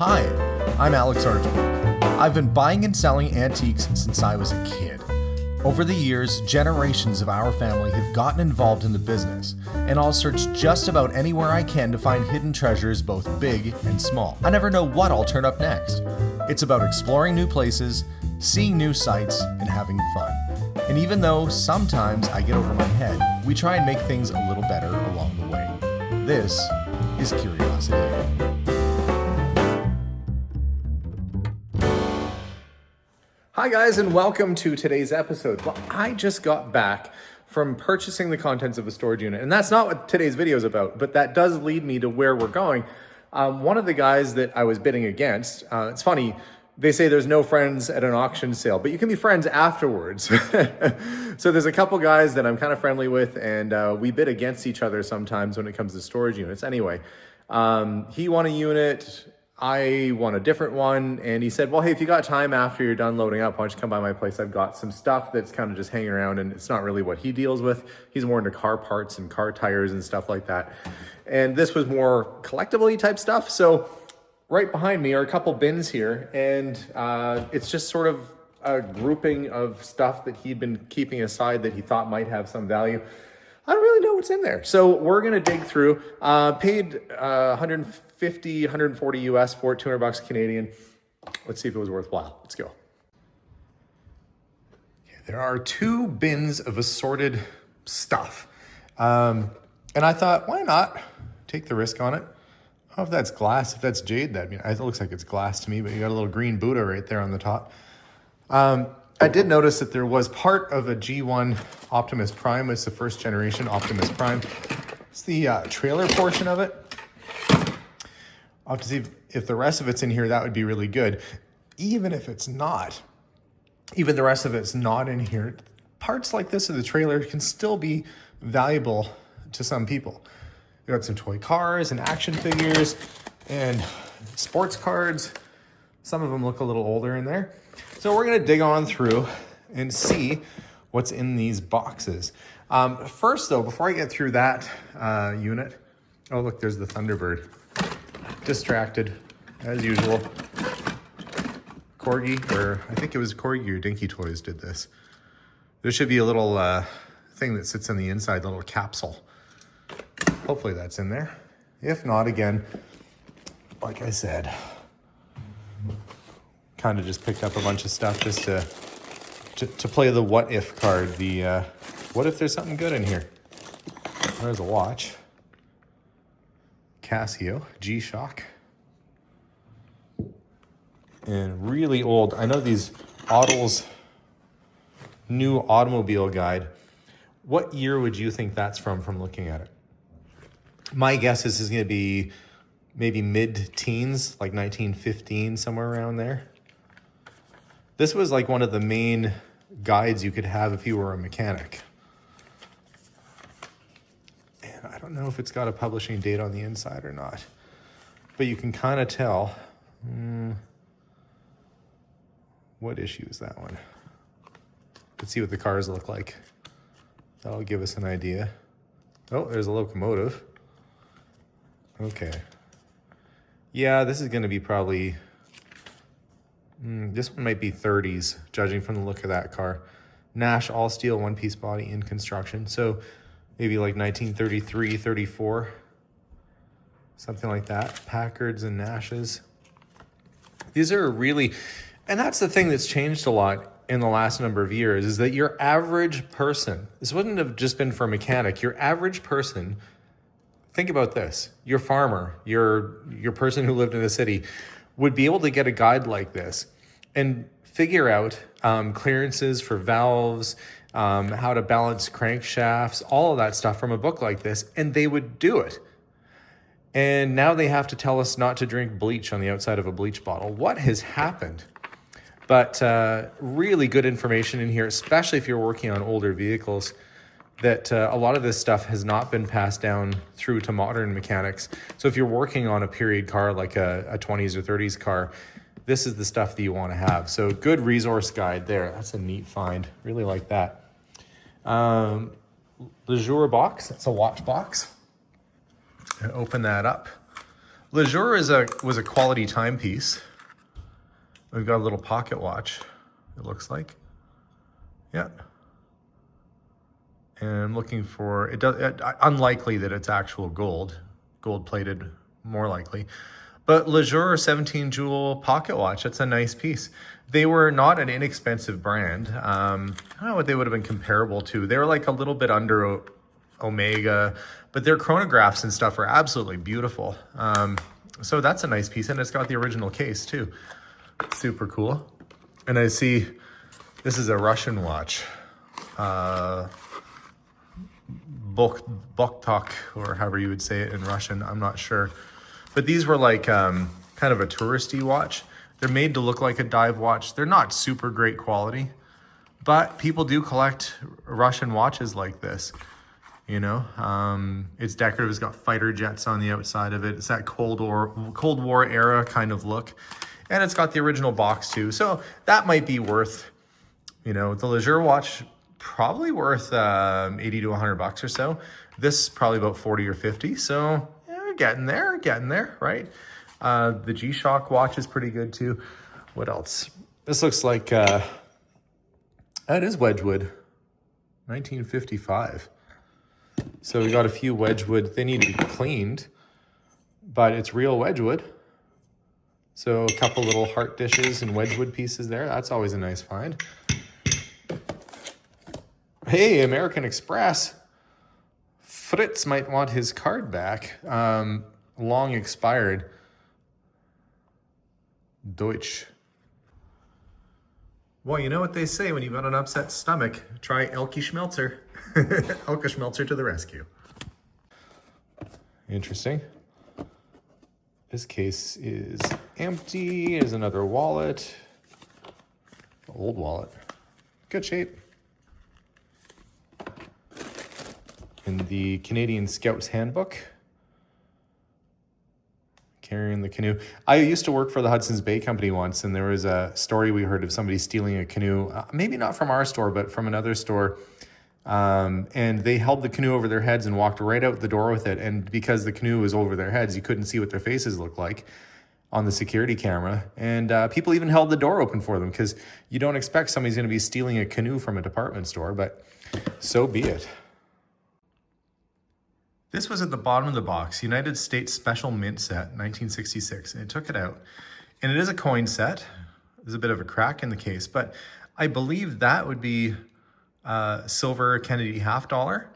Hi, I'm Alex Archibald. I've been buying and selling antiques since I was a kid. Over the years, generations of our family have gotten involved in the business, and I'll search just about anywhere I can to find hidden treasures both big and small. I never know what I'll turn up next. It's about exploring new places, seeing new sights, and having fun. And even though sometimes I get over my head, we try and make things a little better along the way. This is Curiosity. Hi guys, and welcome to today's episode. Well, I just got back from purchasing the contents of a storage unit, and that's not what today's video is about, but that does lead me to where we're going. One of the guys that I was bidding against, it's funny, they say there's no friends at an auction sale, but you can be friends afterwards. So there's a couple guys that I'm kind of friendly with, and we bid against each other sometimes when it comes to storage units. Anyway, he won a unit, I won a different one, and he said, well, hey, if you got time after you're done loading up, why don't you come by my place? I've got some stuff that's kind of just hanging around, and it's not really what he deals with. He's more into car parts and car tires and stuff like that. And this was more collectible-y type stuff. So right behind me are a couple bins here, and it's just sort of a grouping of stuff that he'd been keeping aside that he thought might have some value. I don't really know what's in there. So we're gonna dig through, paid 150, 140 US for it, 200 bucks Canadian. Let's see if it was worthwhile. Let's go. There are two bins of assorted stuff. And I thought, why not take the risk on it? I don't know if that's glass, if that's jade, it looks like it's glass to me, but you got a little green Buddha right there on the top. I did notice that there was part of a G1 Optimus Prime. It's the first generation Optimus Prime. It's the trailer portion of it. I'll have to see if the rest of it's in here. That would be really good. Even if it's not, even the rest of it's not in here, parts like this of the trailer can still be valuable to some people. You got some toy cars and action figures and sports cards. Some of them look a little older in there. So we're gonna dig on through and see what's in these boxes. First though, before I get through that unit, oh look, there's the Thunderbird. Distracted, as usual. Corgi, or I think it was Corgi or Dinky Toys did this. There should be a little thing that sits on the inside, the little capsule. Hopefully that's in there. If not, again, like I said, kind of just picked up a bunch of stuff just to play the what if card. The what if there's something good in here? There's a watch. Casio, G-Shock. And really old. I know these Autos new automobile guide. What year would you think that's from looking at it? My guess is this is going to be maybe mid-teens, like 1915, somewhere around there. This was like one of the main guides you could have if you were a mechanic. And I don't know if it's got a publishing date on the inside or not, but you can kind of tell. What issue is that one? Let's see what the cars look like. That'll give us an idea. Oh, there's a locomotive. Okay. Yeah, this is going to be probably... this one might be 30s, judging from the look of that car. Nash all-steel one-piece body in construction. So maybe like 1933, 34. Something like that. Packards and Nashes. These are really... And that's the thing that's changed a lot in the last number of years, is that your average person, this wouldn't have just been for a mechanic, your average person, think about this, your farmer, your person who lived in the city, would be able to get a guide like this and figure out clearances for valves, how to balance crankshafts, all of that stuff from a book like this, and they would do it. And now they have to tell us not to drink bleach on the outside of a bleach bottle. What has happened? But really good information in here, especially if you're working on older vehicles, that a lot of this stuff has not been passed down through to modern mechanics. So if you're working on a period car, like a 20s or 30s car, this is the stuff that you want to have. So good resource guide there. That's a neat find. Really like that. Le Jour box. It's a watch box. And open that up. Lejour was a quality timepiece. We've got a little pocket watch, it looks like. Yeah. And I'm looking for, unlikely that it's actual gold plated, more likely. But Lejour 17 jewel pocket watch, that's a nice piece. They were not an inexpensive brand. I don't know what they would have been comparable to. They were like a little bit under Omega, but their chronographs and stuff are absolutely beautiful. So that's a nice piece, and it's got the original case too. Super cool. And I see this is a Russian watch. Boktok, or however you would say it in Russian, I'm not sure. But these were like kind of a touristy watch. They're made to look like a dive watch. They're not super great quality, but people do collect Russian watches like this. You know, it's decorative. It's got fighter jets on the outside of it. It's that Cold War era kind of look. And it's got the original box too. So that might be worth, you know, the Lejour watch probably worth 80 to 100 bucks or so. This probably about 40 or 50. So yeah, we're getting there, right? The G-Shock watch is pretty good too. What else? This looks like, it is Wedgwood, 1955. So we got a few Wedgwood. They need to be cleaned, but it's real Wedgwood. So a couple little heart dishes and Wedgwood pieces there. That's always a nice find. Hey, American Express. Fritz might want his card back. Long expired. Deutsch. Well, you know what they say when you've got an upset stomach. Try Elke Schmelzer. Elke Schmelzer to the rescue. Interesting. This case is empty. Here's another wallet. Old wallet. Good shape. In the Canadian Scouts Handbook. Carrying the canoe. I used to work for the Hudson's Bay Company once, and there was a story we heard of somebody stealing a canoe. Maybe not from our store, but from another store. And they held the canoe over their heads and walked right out the door with it. And because the canoe was over their heads, you couldn't see what their faces looked like on the security camera. And people even held the door open for them because you don't expect somebody's going to be stealing a canoe from a department store, but so be it. This was at the bottom of the box, United States Special Mint Set, 1966, and it took it out. And it is a coin set. There's a bit of a crack in the case, but I believe that would be silver Kennedy $50.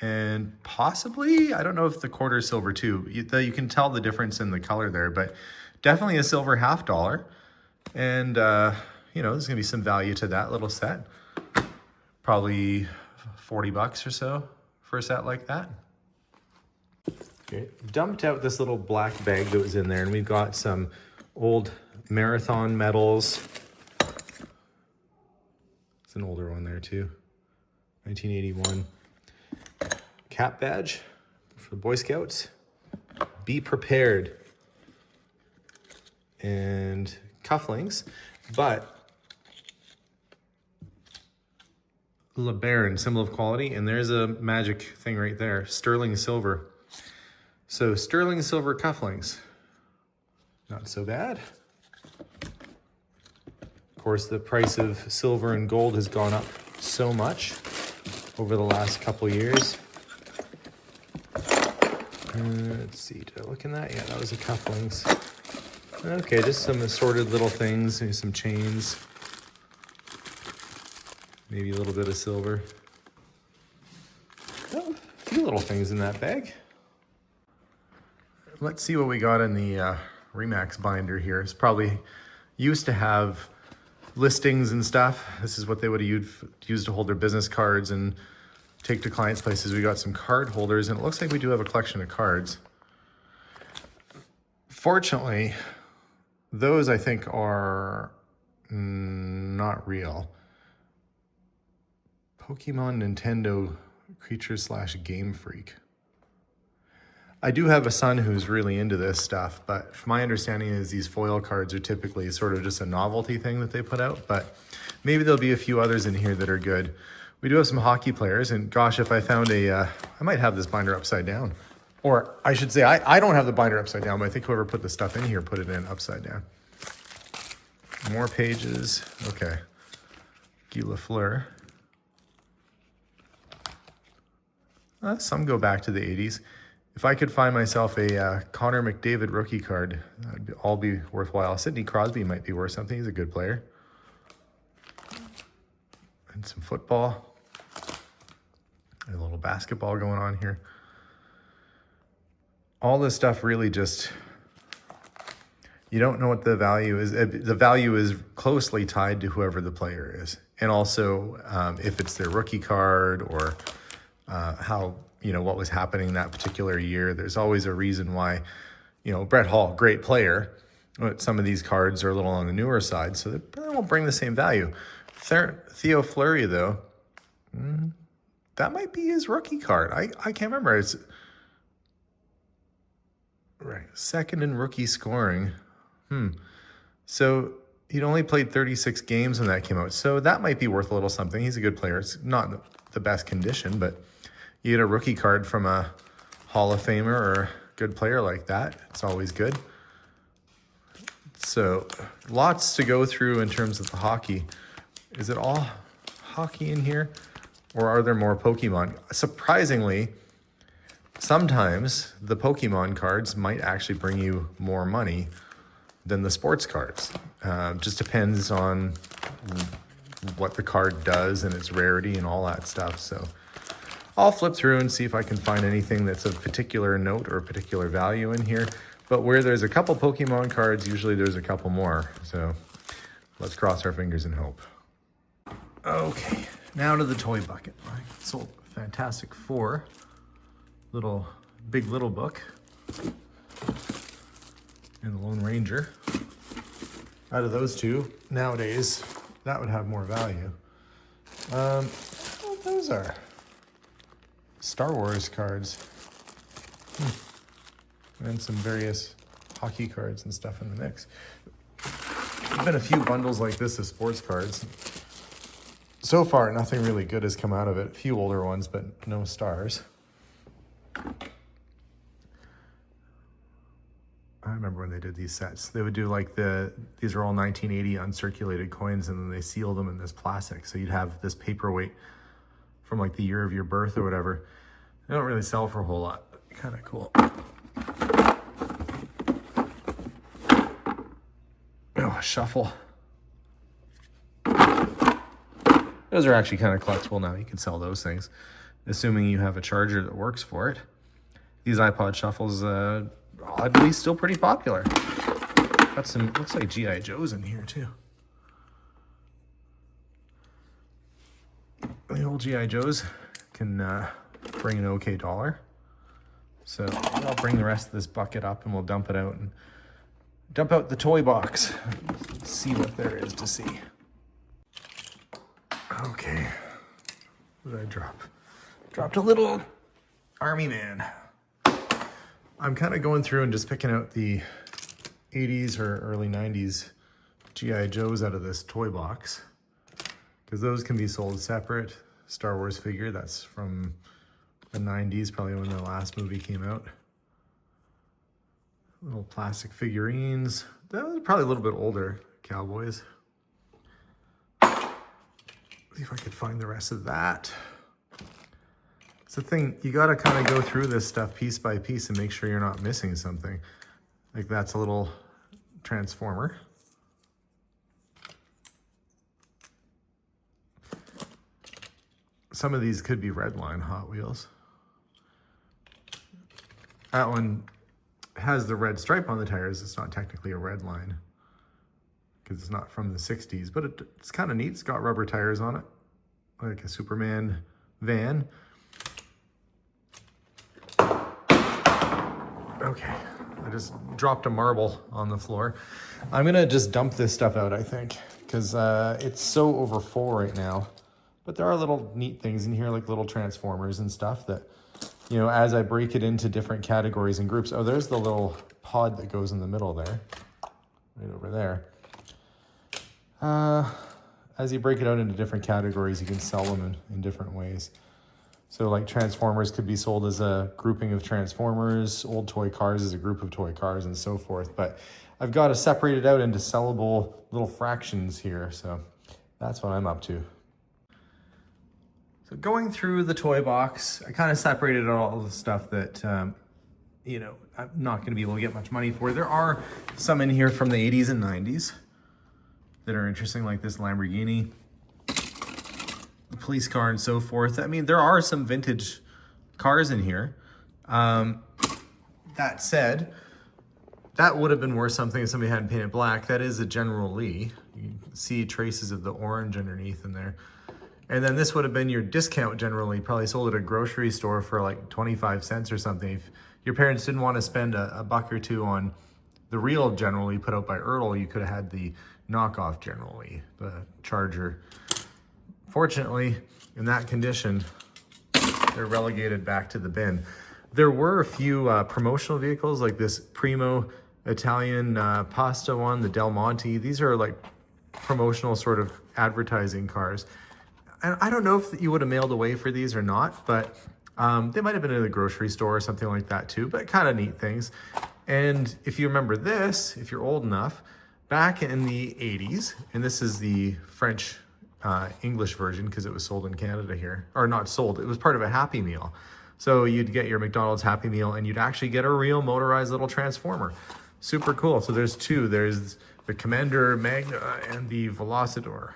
And possibly, I don't know if the quarter is silver too. You can tell the difference in the color there, but definitely a silver $50. And, you know, there's gonna be some value to that little set. Probably 40 bucks or so for a set like that. Okay, dumped out this little black bag that was in there, and we've got some old marathon medals. It's an older one there too, 1981. Cap badge for the Boy Scouts. Be prepared. And cufflinks, but LeBaron, symbol of quality, and there's a magic thing right there, sterling silver. So sterling silver cufflinks, not so bad. Of course, the price of silver and gold has gone up so much over the last couple years. Let's see, did I look in that? Yeah, that was the cufflinks. Okay, just some assorted little things, maybe some chains. Maybe a little bit of silver. Oh, a few little things in that bag. Let's see what we got in the Remax binder here. It's probably used to have listings and stuff. This is what they would have used to hold their business cards and take to clients' places. We got some card holders, and it looks like we do have a collection of cards. Fortunately, those I think are not real. Pokemon Nintendo Creature / Game Freak. I do have a son who's really into this stuff, but from my understanding is these foil cards are typically sort of just a novelty thing that they put out, but maybe there'll be a few others in here that are good. We do have some hockey players, and gosh, if I found I might have this binder upside down. Or I should say, I don't have the binder upside down, but I think whoever put the stuff in here put it in upside down. More pages. Okay. Guy Lafleur. Some go back to the 80s. If I could find myself a Connor McDavid rookie card, that'd all be worthwhile. Sidney Crosby might be worth something. He's a good player. And some football. And a little basketball going on here. All this stuff really just, you don't know what the value is. The value is closely tied to whoever the player is. And also if it's their rookie card or how, what was happening that particular year. There's always a reason why, Brett Hall, great player, but some of these cards are a little on the newer side, so they won't bring the same value. Theo Fleury, though, that might be his rookie card. I can't remember. It's right, second in rookie scoring. So he'd only played 36 games when that came out, so that might be worth a little something. He's a good player. It's not the best condition, but you get a rookie card from a Hall of Famer or a good player like that. It's always good. So lots to go through in terms of the hockey. Is it all hockey in here? Or are there more Pokemon? Surprisingly, sometimes the Pokemon cards might actually bring you more money than the sports cards. Just depends on what the card does and its rarity and all that stuff. So I'll flip through and see if I can find anything that's of particular note or particular value in here. But where there's a couple Pokemon cards, usually there's a couple more. So let's cross our fingers and hope. Okay, now to the toy bucket. I sold Fantastic Four, Big Little Book, and the Lone Ranger. Out of those two, nowadays, that would have more value. What those are? Star Wars cards. And some various hockey cards and stuff in the mix. There's been a few bundles like this of sports cards. So far, nothing really good has come out of it. A few older ones, but no stars. I remember when they did these sets. They would do like these are all 1980 uncirculated coins, and then they seal them in this plastic. So you'd have this paperweight from like the year of your birth or whatever. They don't really sell for a whole lot. Kind of cool. Oh, a shuffle. Those are actually kind of collectible now. You can sell those things, assuming you have a charger that works for it. These iPod shuffles, oddly, still pretty popular. Got some, looks like G.I. Joes in here too. The old G.I. Joes can bring an okay dollar. So I'll bring the rest of this bucket up and we'll dump it out and dump out the toy box. Let's see what there is to see. Okay, what did I drop? Dropped a little Army Man. I'm kind of going through and just picking out the 80s or early 90s G.I. Joes out of this toy box, because those can be sold separate. Star Wars figure, that's from the 90s, probably when the last movie came out. Little plastic figurines. That was probably a little bit older. Cowboys. See if I could find the rest of that. It's the thing, you gotta kind of go through this stuff piece by piece and make sure you're not missing something. Like that's a little Transformer. Some of these could be Redline Hot Wheels. That one has the red stripe on the tires. It's not technically a Redline because it's not from the 60s, but it's kind of neat. It's got rubber tires on it, like a Superman van. Okay, I just dropped a marble on the floor. I'm gonna just dump this stuff out, I think, because it's so over full right now. But there are little neat things in here, like little Transformers and stuff that, you know, as I break it into different categories and groups. Oh, there's the little pod that goes in the middle there, right over there. As you break it out into different categories, you can sell them in different ways. So like Transformers could be sold as a grouping of Transformers, old toy cars as a group of toy cars, and so forth. But I've got to separate it out into sellable little fractions here. So that's what I'm up to. So going through the toy box, I kind of separated all the stuff that, you know, I'm not going to be able to get much money for. There are some in here from the 80s and 90s that are interesting, like this Lamborghini, the police car, and so forth. I mean, there are some vintage cars in here. That said, that would have been worth something if somebody hadn't painted black. That is a General Lee. You can see traces of the orange underneath in there. And then this would have been your discount General Lee, probably sold at a grocery store for like 25 cents or something. If your parents didn't want to spend a buck or two on the real General Lee put out by Ertl, you could have had the knockoff General Lee, the Charger. Fortunately, in that condition, they're relegated back to the bin. There were a few promotional vehicles like this Primo Italian pasta one, the Del Monte. These are like promotional sort of advertising cars. And I don't know if you would have mailed away for these or not, but they might have been in the grocery store or something like that too, but kind of neat things. And if you remember this, if you're old enough, back in the 80s, and this is the French English version because it was sold in Canada here, or not sold, it was part of a Happy Meal. So you'd get your McDonald's Happy Meal and you'd actually get a real motorized little Transformer. Super cool. So there's two. There's the Commander Magna and the Velocidor.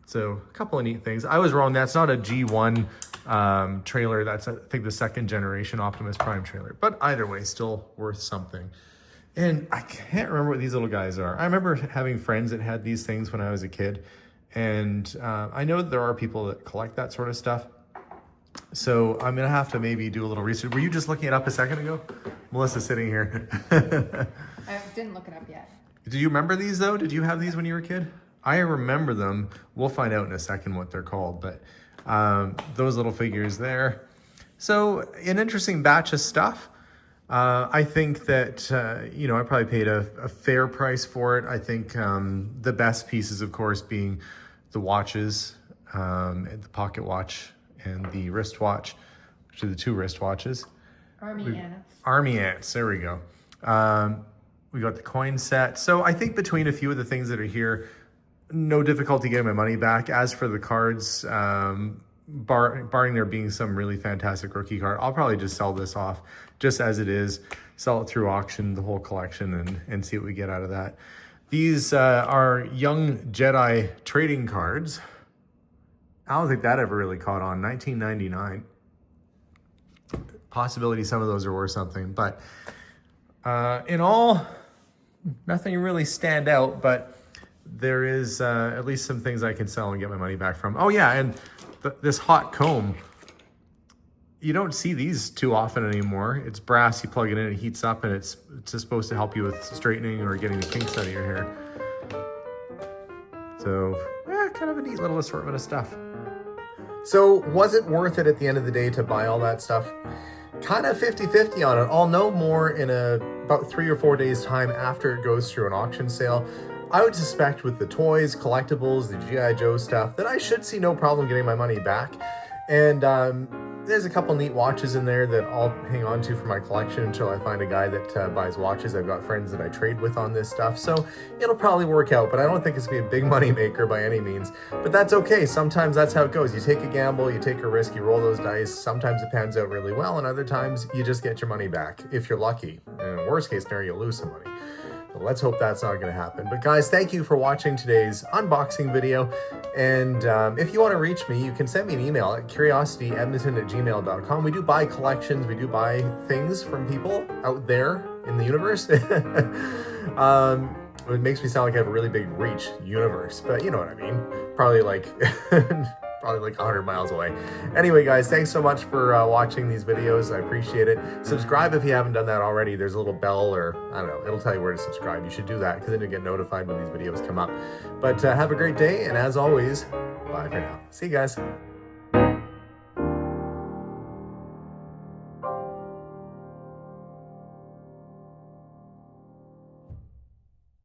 So a couple of neat things. I was wrong. That's not a G1 trailer. That's, I think, the second generation Optimus Prime trailer. But either way, still worth something. And I can't remember what these little guys are. I remember having friends that had these things when I was a kid. And I know that there are people that collect that sort of stuff. So I'm going to have to maybe do a little research. Were you just looking it up a second ago? Melissa's sitting here. I didn't look it up yet. Do you remember these, though? Did you have these when you were a kid? I remember them. We'll find out in a second what they're called, but those little figures there. So an interesting batch of stuff. I think that, you know, I probably paid a fair price for it. I think the best pieces, of course, being the watches, the pocket watch and the wristwatch, which are the two wristwatches. Army ants. Army ants, there we go. We got the coin set. So I think between a few of the things that are here, no difficulty getting my money back. As for the cards, barring there being some really fantastic rookie card, I'll probably just sell this off just as it is, sell it through auction, the whole collection, and see what we get out of that. These are Young Jedi trading cards. I don't think that ever really caught on. 1999. Possibility some of those are worth something, but in all, nothing really stand out, but there is at least some things I can sell and get my money back from. Oh yeah, and this hot comb, you don't see these too often anymore. It's brass, you plug it in, it heats up, and it's just supposed to help you with straightening or getting the kinks out of your hair. So, yeah, kind of a neat little assortment of stuff. So, was it worth it at the end of the day to buy all that stuff? Kind of 50-50 on it. I'll know more in about 3 or 4 days time after it goes through an auction sale. I would suspect with the toys, collectibles, the G.I. Joe stuff, that I should see no problem getting my money back. And there's a couple neat watches in there that I'll hang on to for my collection until I find a guy that buys watches. I've got friends that I trade with on this stuff, so it'll probably work out, but I don't think it's gonna be a big money maker by any means. But that's okay. Sometimes that's how it goes. You take a gamble, you take a risk, you roll those dice. Sometimes it pans out really well, and other times you just get your money back if you're lucky. And in the worst case scenario, you lose some money. Let's hope that's not going to happen. But guys, thank you for watching today's unboxing video. And if you want to reach me, you can send me an email at curiosityedmonton@gmail.com. We do buy collections. We do buy things from people out there in the universe. It makes me sound like I have a really big reach, universe, but you know what I mean. Probably like... probably like 100 miles away. Anyway, guys, thanks so much for watching these videos. I appreciate it. Subscribe if you haven't done that already. There's a little bell, or I don't know, it'll tell you where to subscribe. You should do that because then you'll get notified when these videos come up. But have a great day, and as always, bye for now. See you guys.